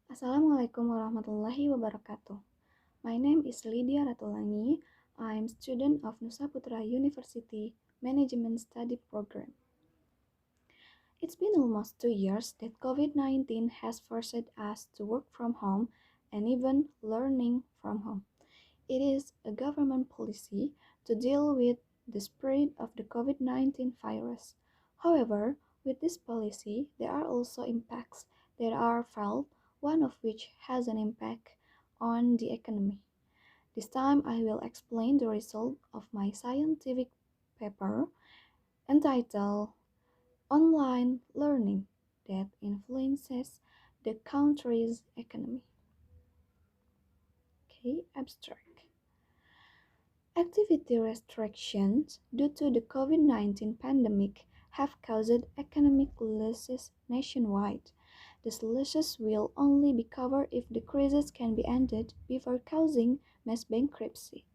Assalamualaikum warahmatullahi wabarakatuh. My name is Lidya Ratulangi. I'm student of NUSA PUTRA University Management Study Program. It's been almost 2 years that COVID-19 has forced us to work from home and even learning from home. It is a government policy to deal with the spread of the COVID-19 virus. However, with this policy, there are also impacts that are felt, one of which has an impact on the economy. This time, I will explain the result of my scientific paper entitled Online Learning that Influences the Country's Economy. Okay, abstract. Activity restrictions due to the COVID-19 pandemic have caused economic losses nationwide. These losses will only be covered if the crisis can be ended before causing mass bankruptcy.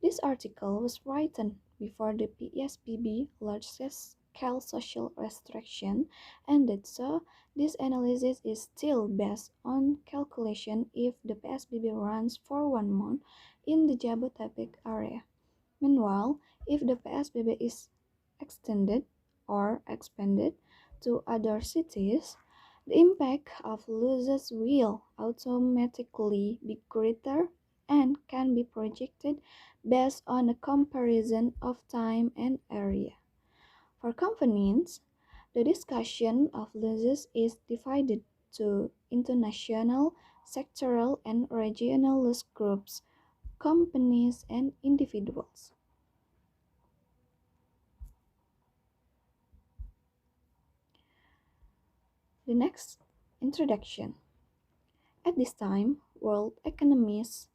This article was written before the PSBB large-scale social restriction ended, so this analysis is still based on calculation if the PSBB runs for 1 month in the Jabodetabek area. Meanwhile, if the PSBB is extended or expanded to other cities, the impact of losses will automatically be greater and can be projected based on a comparison of time and area. For convenience, the discussion of losses is divided into national, sectoral, and regional loss groups, companies, and individuals. The next introduction. At this time, world economists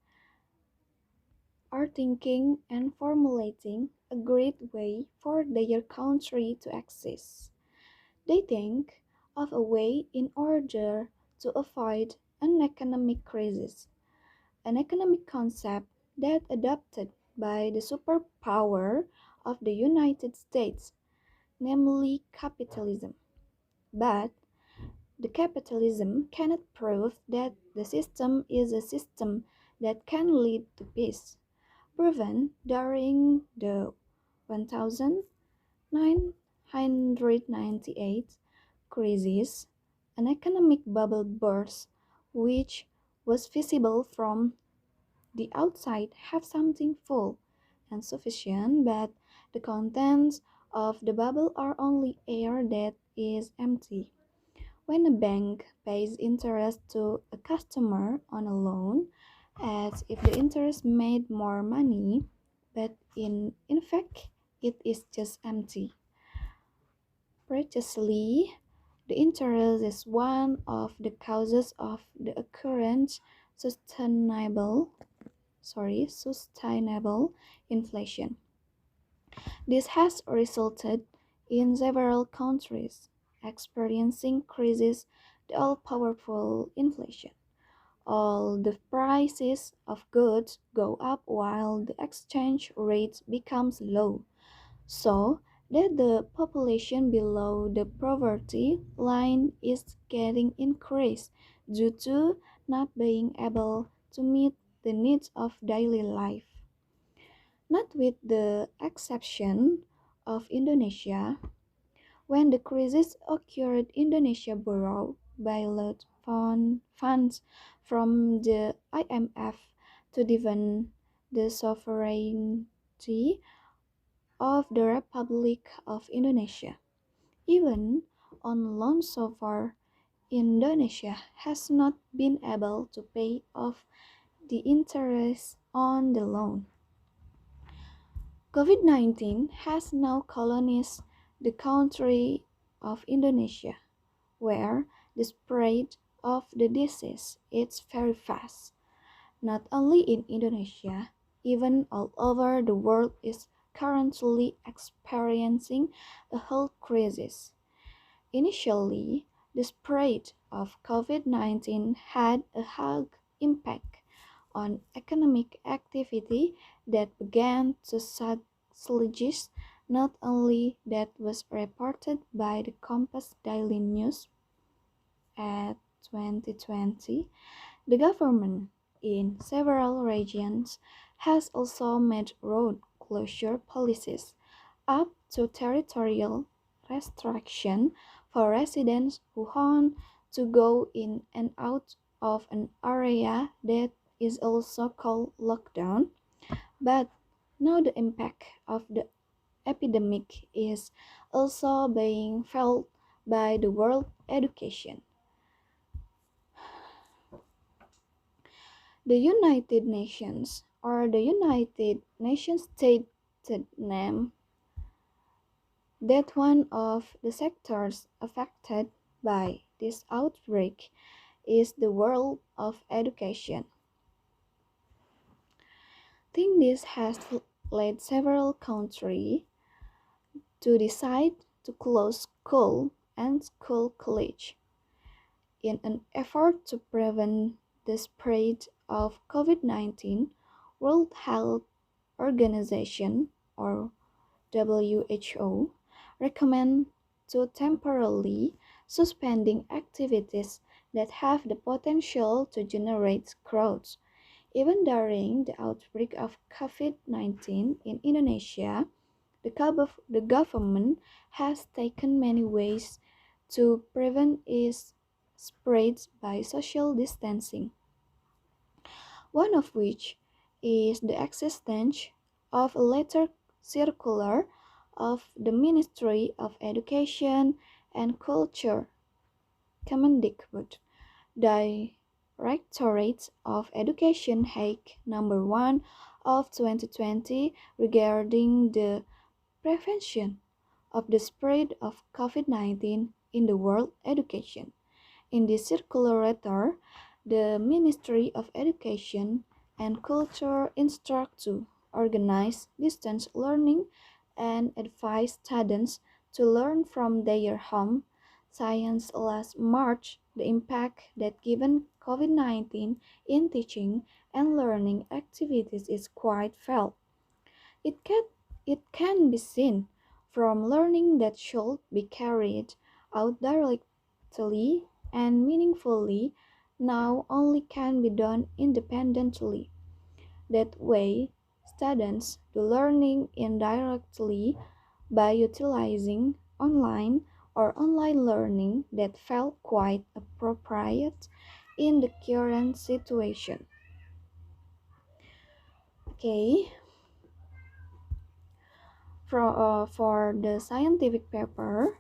are thinking and formulating a great way for their country to exist. They think of a way in order to avoid an economic crisis, an economic concept that adopted by the superpower of the United States, namely capitalism. But the capitalism cannot prove that the system is a system that can lead to peace. Proven during the 1998 crisis, an economic bubble burst, which was visible from the outside, have something full and sufficient, but the contents of the bubble are only air that is empty. When a bank pays interest to a customer on a loan, as if the interest made more money, but in fact it is just empty. Precisely, the interest is one of the causes of the occurrence sustainable inflation. This has resulted in several countries experiencing crises, the all-powerful inflation. All the prices of goods go up while the exchange rate becomes low, so that the population below the poverty line is getting increased due to not being able to meet the needs of daily life. Not with the exception of Indonesia, when the crisis occurred, Indonesia borrowed bailout funds from the IMF to defend the sovereignty of the Republic of Indonesia. Even on loan so far, Indonesia has not been able to pay off the interest on the loan. COVID-19 has now colonized the country of Indonesia, where the spread of the disease is very fast. Not only in Indonesia, even all over the world is currently experiencing a health crisis. Initially, the spread of COVID-19 had a hug impact on economic activity that began to sluggish. Not only that was reported by the Compass Daily News at 2020, the government in several regions has also made road closure policies up to territorial restriction for residents who want to go in and out of an area that is also called lockdown. But now the impact of the epidemic is also being felt by the world education. The United Nations or the United Nations stated that one of the sectors affected by this outbreak is the world of education. I think this has led several countries to decide to close school and school college in an effort to prevent the spread of COVID-19. World Health Organization or WHO recommend to temporarily suspending activities that have the potential to generate crowds. Even during the outbreak of COVID-19 in Indonesia, the government has taken many ways to prevent its spread by social distancing, one of which is the existence of a letter circular of the Ministry of Education and Culture, Kemendikbud, Directorate of Education Hague number 1 of 2020 regarding the prevention of the spread of COVID-19 in the world education. In this circular letter, the Ministry of Education and Culture instruct to organize distance learning and advise students to learn from their home. Science last March the impact that given COVID-19 in teaching and learning activities is quite felt. It can, it can be seen from learning that should be carried out directly and meaningfully now only can be done independently. That way, students do learning indirectly by utilizing online learning that felt quite appropriate in the current situation. Okay, for the scientific paper,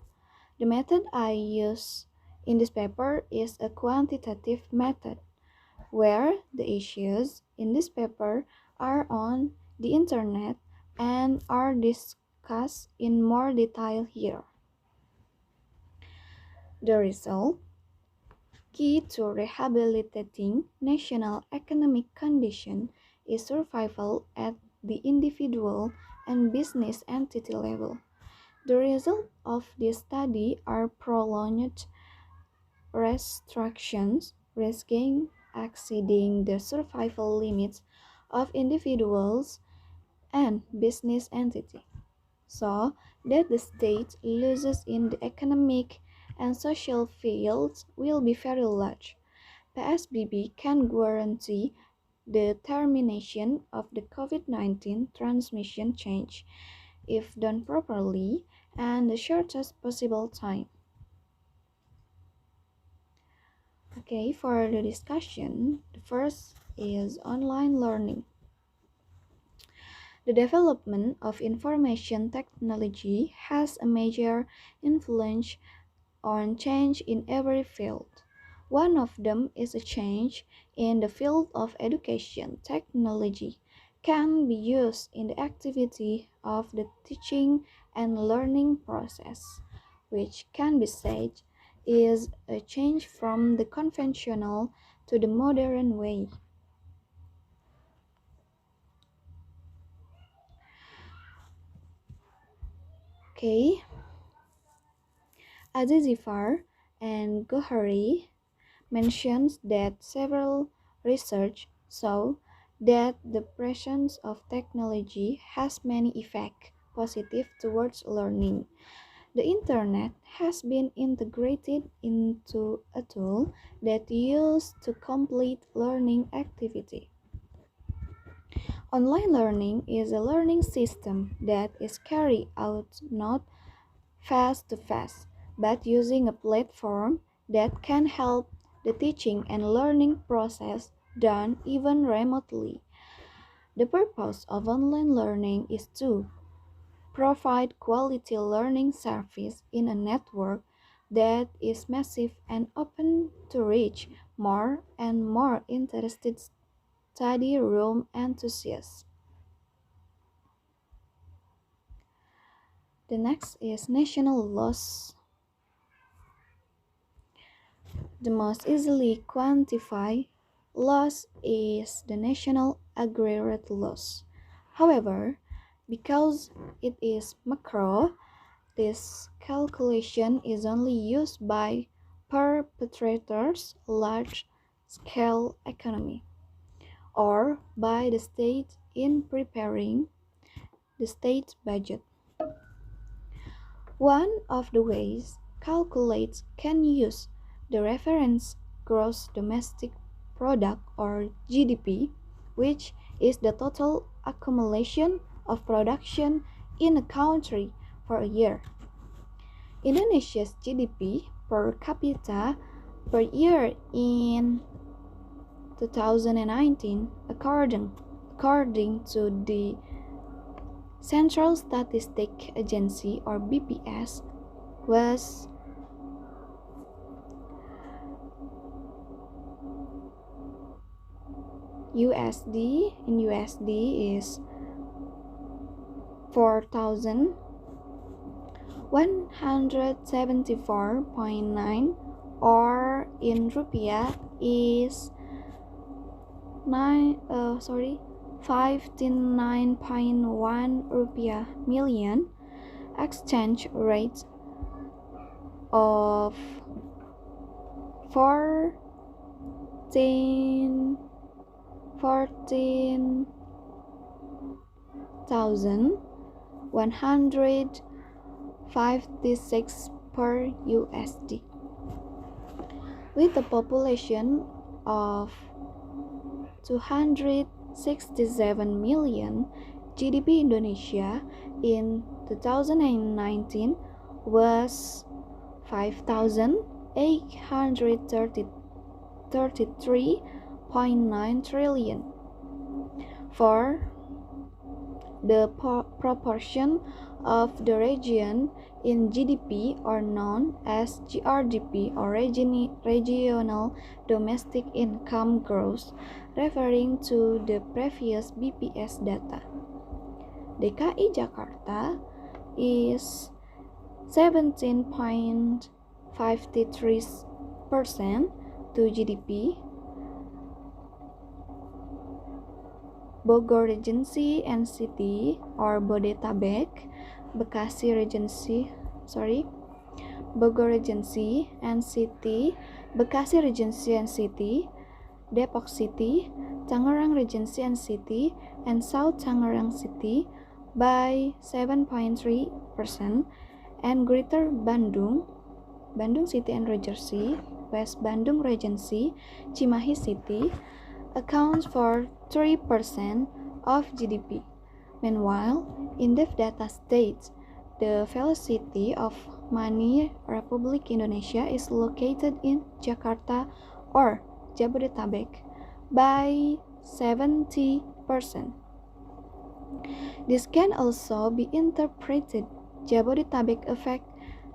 the method I use in this paper is a quantitative method, where the issues in this paper are on the internet and are discussed in more detail here. The result: key to rehabilitating national economic condition is survival at the individual and business entity level. The result of this study are prolonged restrictions, risking exceeding the survival limits of individuals and business entities, so that the state losses in the economic and social fields will be very large. PSBB can guarantee the termination of the COVID-19 transmission change if done properly and the shortest possible time. Okay, for the discussion, the first is online learning. The development of information technology has a major influence on change in every field. One of them is a change in the field of education. Technology can be used in the activity of the teaching and learning process, which can be said is a change from the conventional to the modern way. Okay, Azizifar and Gohari mentions that several research show that the presence of technology has many effects positive towards learning. The internet has been integrated into a tool that used to complete learning activity. Online learning is a learning system that is carried out not face to face, but using a platform that can help the teaching and learning process done even remotely. The purpose of online learning is to provide quality learning service in a network that is massive and open to reach more and more interested study room enthusiasts. The next is national loss. The most easily quantified loss is the national aggregate loss. However, because it is macro, this calculation is only used by perpetrators large-scale economy or by the state in preparing the state budget. One of the ways calculates can use the reference gross domestic product or GDP, which is the total accumulation of production in a country for a year. Indonesia's GDP per capita per year in 2019, according to the Central Statistic Agency or BPS, was USD is 4,174.9, or in rupiah is 59.1 rupiah million. Exchange rate of 14,156 per USD. With a population of 267 million, GDP Indonesia in 2019 was 5,833.9 trillion. For the proportion of the region in GDP are known as GRDP or regional domestic income growth, referring to the previous BPS data. DKI Jakarta is 17.53% to GDP. Bogor Regency and City or Bodetabek, Bogor Regency and City, Bekasi Regency and City, Depok City, Tangerang Regency and City, and South Tangerang City by 7.3%, and Greater Bandung, Bandung City and Regency, West Bandung Regency, Cimahi City accounts for 3% of GDP. Meanwhile, Indef data states the velocity of money Republic Indonesia is located in Jakarta or Jabodetabek by 70%. This can also be interpreted Jabodetabek affect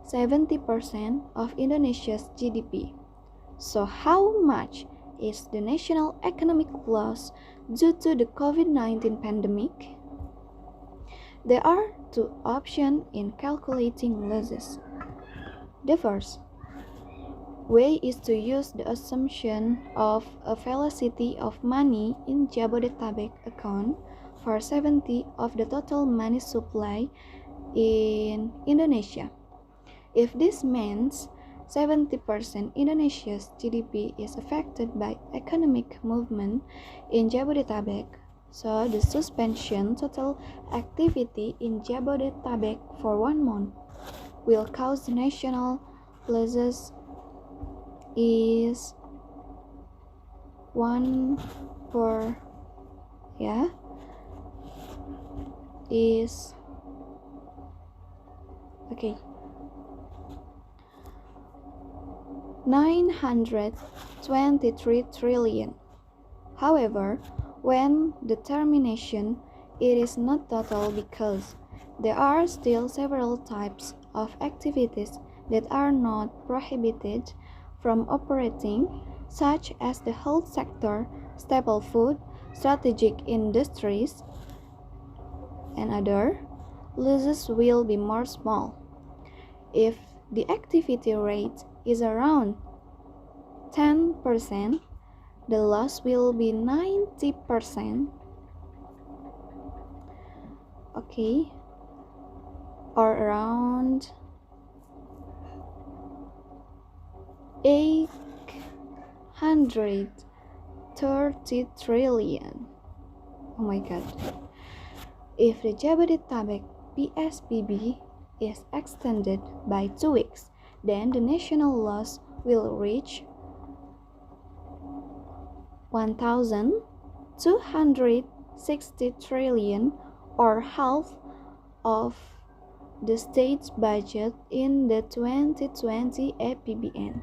70% of Indonesia's GDP. So how much is the national economic loss due to the COVID-19 pandemic? There are two options in calculating losses. The first way is to use the assumption of a velocity of money in Jabodetabek account for 70% of the total money supply in Indonesia. If this means 70% Indonesia's GDP is affected by economic movement in Jabodetabek, so the suspension total activity in Jabodetabek for 1 month. will cause national losses is one per yeah is okay 923 trillion. However, when determination, it is not total because there are still several types of activities that are not prohibited from operating, such as the health sector, staple food, strategic industries, and other. Losses will be more small. If the activity rate is around 10%, the loss will be 90%, okay, or around 830 trillion. Oh my god. If the Jabodetabek PSBB is extended by 2 weeks, then the national loss will reach 1,260 trillion, or half of the state's budget in the 2020 APBN.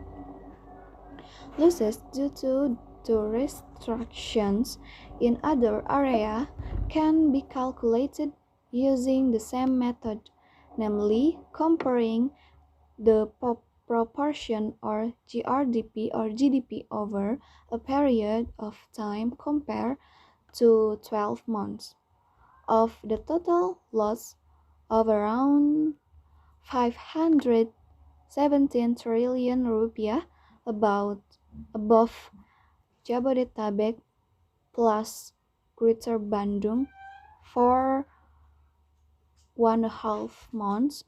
Losses due to the restrictions in other areas can be calculated using the same method, namely comparing the proportion or GDP over a period of time compared to 12 months. Of the total loss of around 517 trillion rupiah, above Jabodetabek plus Greater Bandung for 1.5 months,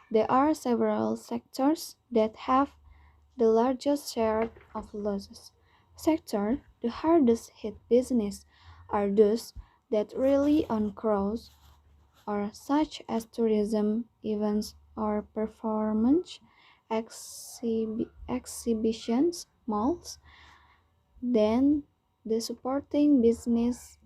there are several sectors that have the largest share of losses. Sectors the hardest hit business are those that rely on crowds, or such as tourism, events, or performance exhibitions, malls. Then the supporting business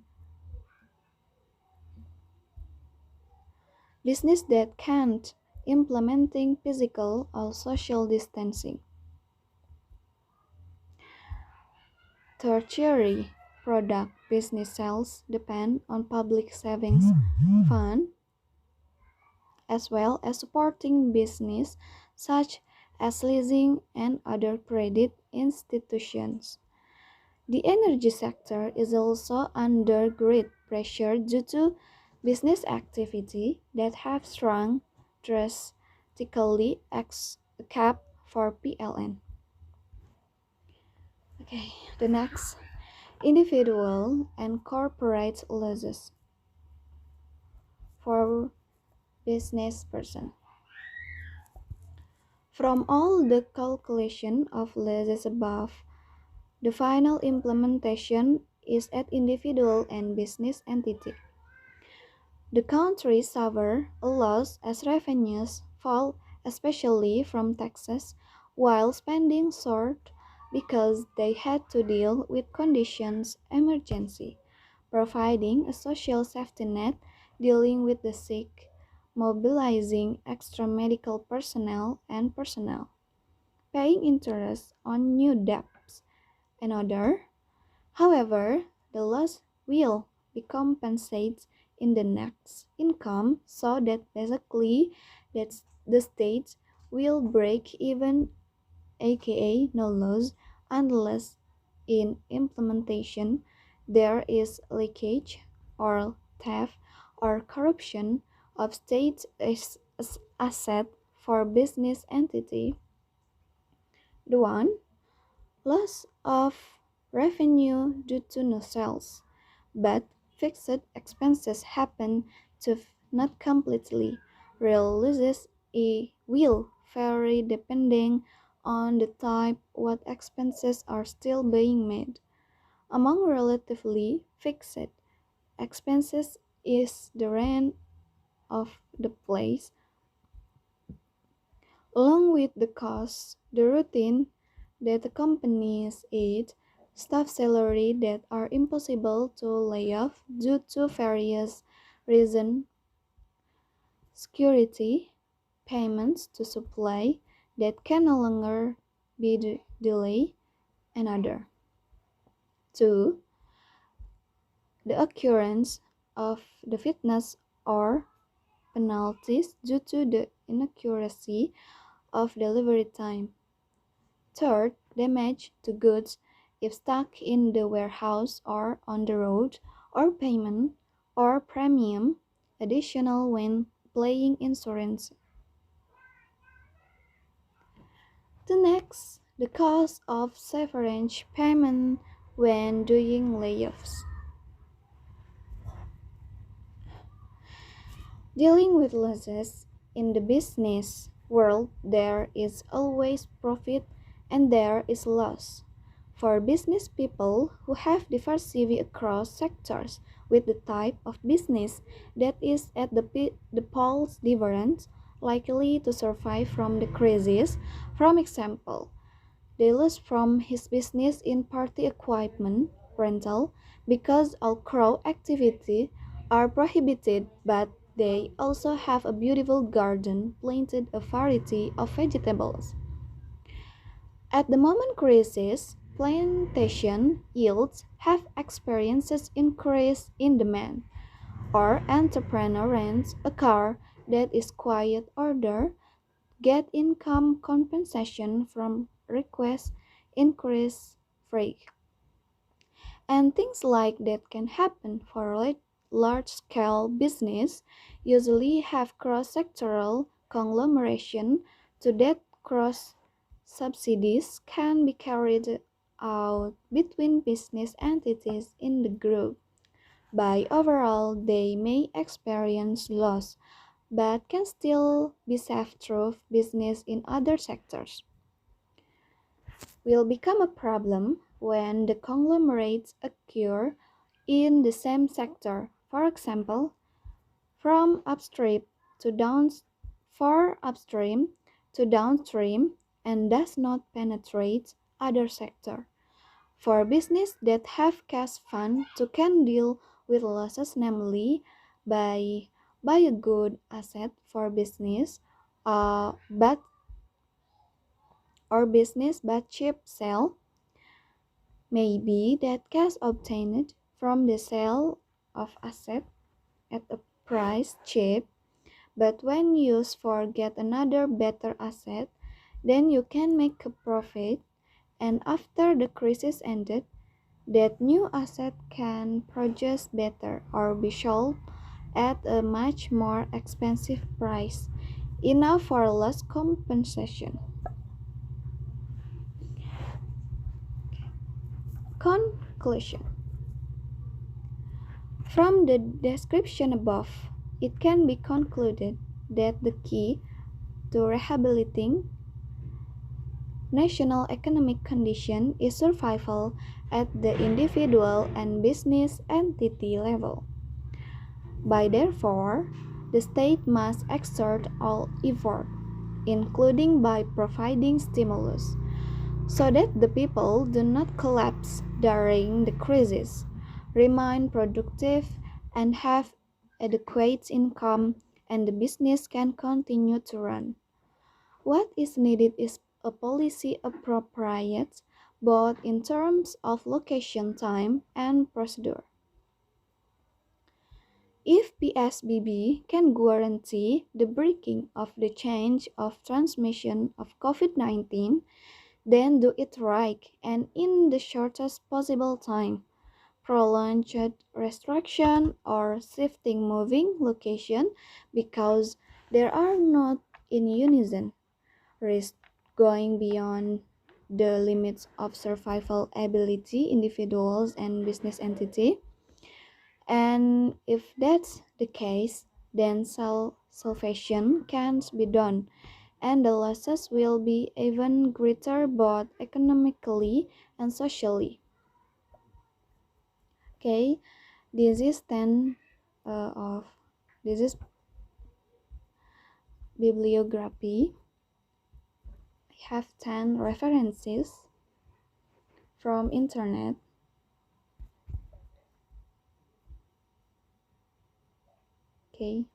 that can't implementing physical or social distancing. Tertiary product business sales depend on public savings fund, as well as supporting business such as leasing and other credit institutions. The energy sector is also under great pressure due to business activity that have shrunk drastically except for PLN. Okay, the next, individual and corporate losses for business person. From all the calculation of losses above, the final implementation is at individual and business entity. The country suffer a loss as revenues fall, especially from taxes, while spending soared because they had to deal with conditions emergency, providing a social safety net, dealing with the sick, mobilizing extra medical personnel, paying interest on new debts, and other. However, the loss will be compensated in the next income, so that basically that's the state will break even, aka no loss, unless in implementation there is leakage or theft or corruption of state asset for business entity. The one, loss of revenue due to no sales, but fixed expenses happen to not completely. Real losses will vary depending on the type what expenses are still being made. Among relatively fixed expenses is the rent of the place, Along with the costs, the routine that accompanies it, staff salary that are impossible to lay off due to various reasons, security, payments to supply that can no longer be delayed, and other. 2. The occurrence of the fitness or penalties due to the inaccuracy of delivery time. Third, damage to goods if stuck in the warehouse or on the road, or payment or premium additional when paying insurance. The next, the cost of severance payment when doing layoffs. Dealing with losses in the business world, there is always profit and there is loss. For business people who have diversity across sectors with the type of business that is at the poles different, likely to survive from the crisis. For example, they lose from his business in party equipment rental because all crowd activity are prohibited, but they also have a beautiful garden planted a variety of vegetables. At the moment crisis, plantation yields have experienced increase in demand, or entrepreneur rents a car that is quiet order, get income compensation from request increase free. And things like that can happen for large-scale business, usually have cross-sectoral conglomeration to that cross subsidies can be carried out between business entities in the group. By overall, they may experience loss, but can still be saved through business in other sectors. Will become a problem when the conglomerates occur in the same sector. For example, from upstream to down for upstream to downstream and does not penetrate other sector. For business that have cash fund to can deal with losses, namely by buy a good asset for business, but or business but cheap sell. Maybe that cash obtained from the sale of asset at a price cheap, but when used for get another better asset, then you can make a profit, and after the crisis ended, that new asset can produce better or be sold at a much more expensive price, enough for less compensation. Conclusion. From the description above, it can be concluded that the key to rehabilitating national economic condition is survival at the individual and business entity level. By therefore, the state must exert all effort, including by providing stimulus, so that the people do not collapse during the crisis, remain productive, and have adequate income, and the business can continue to run. What is needed is a policy appropriate both in terms of location, time, and procedure. If PSBB can guarantee the breaking of the chain of transmission of COVID-19, then do it right and in the shortest possible time. Prolonged restriction or shifting moving location because they are not in unison, risk going beyond the limits of survival ability individuals and business entity. And if that's the case, then salvation can't be done, and the losses will be even greater both economically and socially. Okay, this is 10 of this is bibliography. have 10 references from internet. Okay.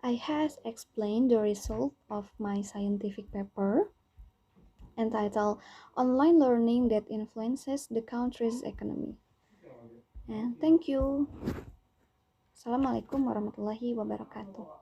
I has explained the result of my scientific paper entitled Online Learning That Influences the Country's Economy. And thank you. Assalamualaikum warahmatullahi wabarakatuh.